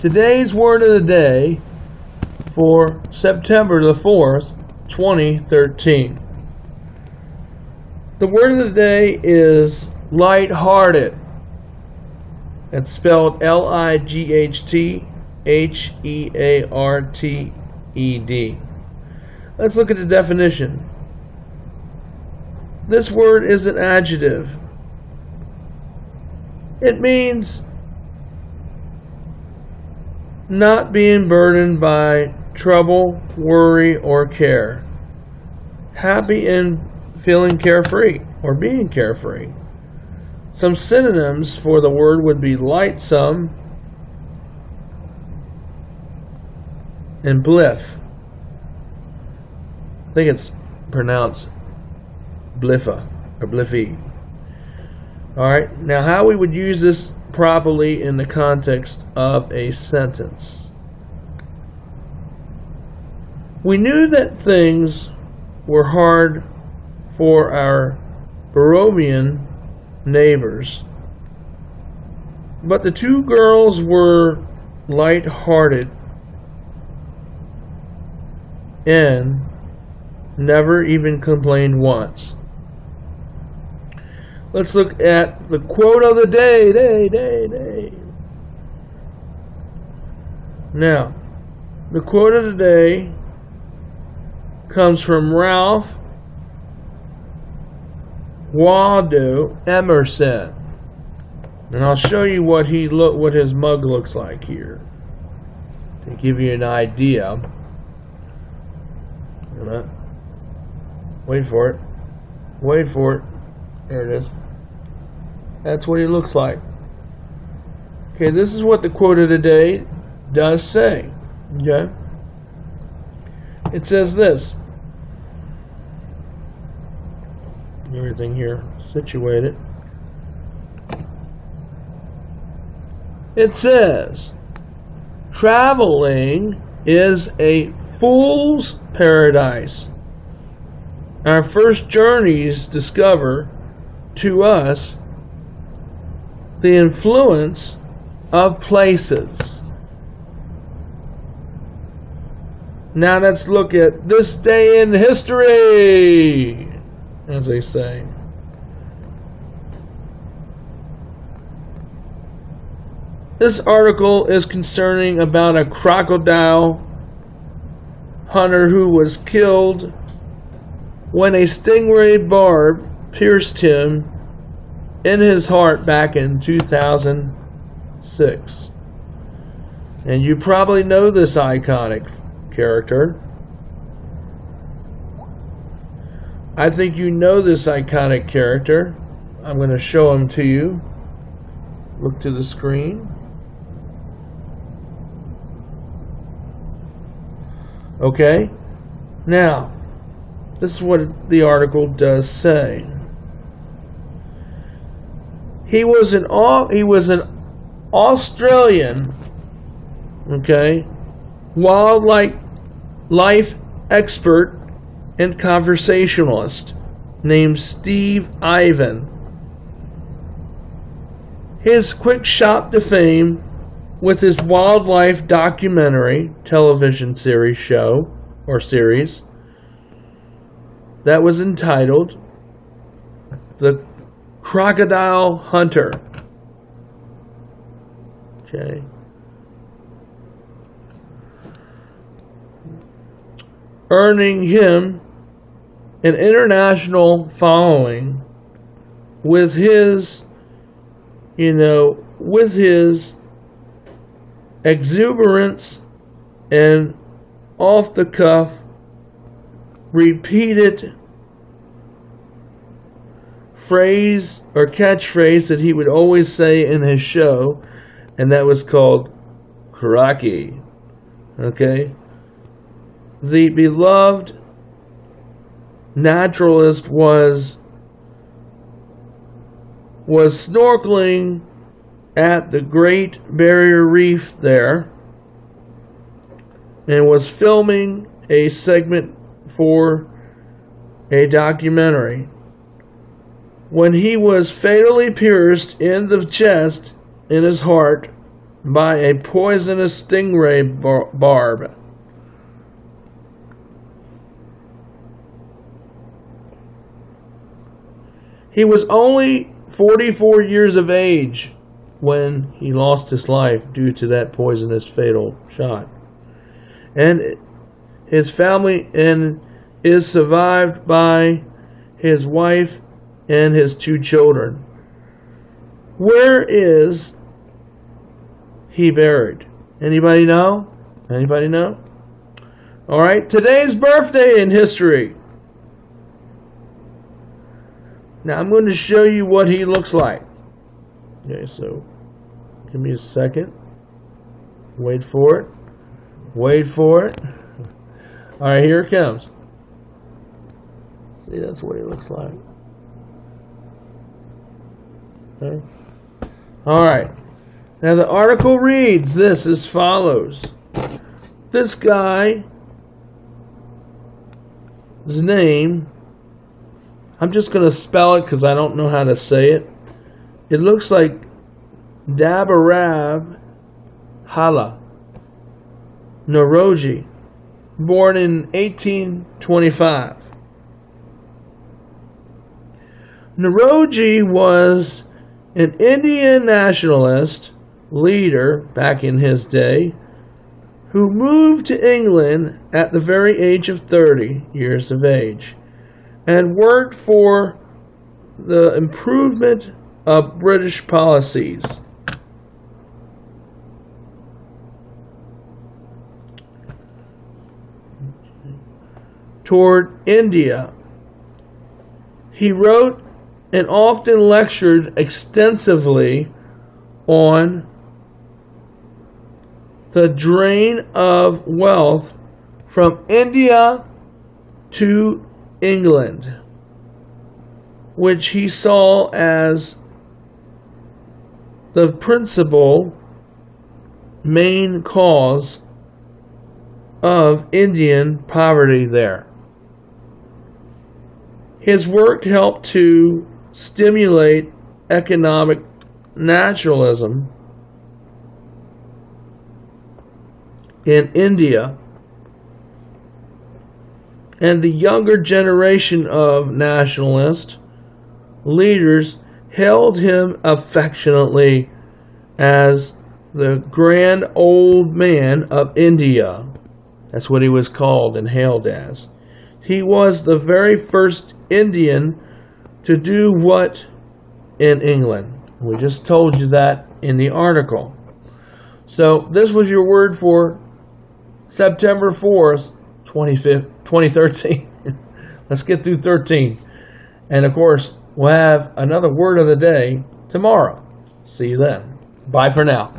Today's word of the day for September the 4th, 2013. The word of the day is lighthearted. It's spelled Lighthearted. Let's look at the definition. This word is an adjective. It means not being burdened by trouble, worry, or care. Happy and feeling carefree, or being carefree. Some synonyms for the word would be lightsome and bliff. I think it's pronounced bliffa or bliffy. Alright, now how we would use this properly in the context of a sentence. We knew that things were hard for our Barovian neighbors, but the two girls were light-hearted and never even complained once. Let's look at the quote of the day. Now, the quote of the day comes from Ralph Waldo Emerson, and I'll show you what his mug looks like here to give you an idea. Wait for it. There it is. That's what he looks like. Okay, this is what the quote of the day does say. Okay? It says this. Everything here situated. It says, traveling is a fool's paradise. Our first journeys discover to us the influence of places. Now let's look at this day in history, as they say. This article is concerning about a crocodile hunter who was killed when a stingray barb pierced him in his heart back in 2006. And you probably know this iconic character. I think you know this iconic character. I'm going to show him to you. Look to the screen. Okay? Now, this is what the article does say. He was an Australian, okay, wildlife expert and conversationalist named Steve Ivan. His quick shot to fame with his wildlife documentary television series that was entitled The Crocodile Hunter. Okay. Earning him an international following with his exuberance and off-the-cuff repeated phrase or catchphrase that he would always say in his show, and that was called Crocky. Okay? The beloved naturalist was snorkeling at the Great Barrier Reef there and was filming a segment for a documentary when he was fatally pierced in the chest, in his heart, by a poisonous stingray barb. He was only 44 years of age when he lost his life due to that poisonous fatal shot. And his family is survived by his wife and his 2 children. Where is he buried? Anybody know? Anybody know? All right, today's birthday in history. Now I'm going to show you what he looks like. Okay, so give me a second. Wait for it. Wait for it. All right, here it comes. See, that's what he looks like. Okay. All right. Now the article reads this as follows. This guy's name, I'm just going to spell it because I don't know how to say it. It looks like Dabarab Hala Noroji, born in 1825. Noroji was an Indian nationalist leader back in his day who moved to England at the very age of 30 years of age and worked for the improvement of British policies. Toward India. He wrote and often lectured extensively on the drain of wealth from India to England, which he saw as the principal main cause of Indian poverty there. His work helped to stimulate economic nationalism in India, and the younger generation of nationalist leaders held him affectionately as the grand old man of India. That's what he was called and hailed as. He was the very first Indian to do what in England? We just told you that in the article. So this was your word for September 4th, 2013. Let's get through 13. And of course, we'll have another word of the day tomorrow. See you then. Bye for now.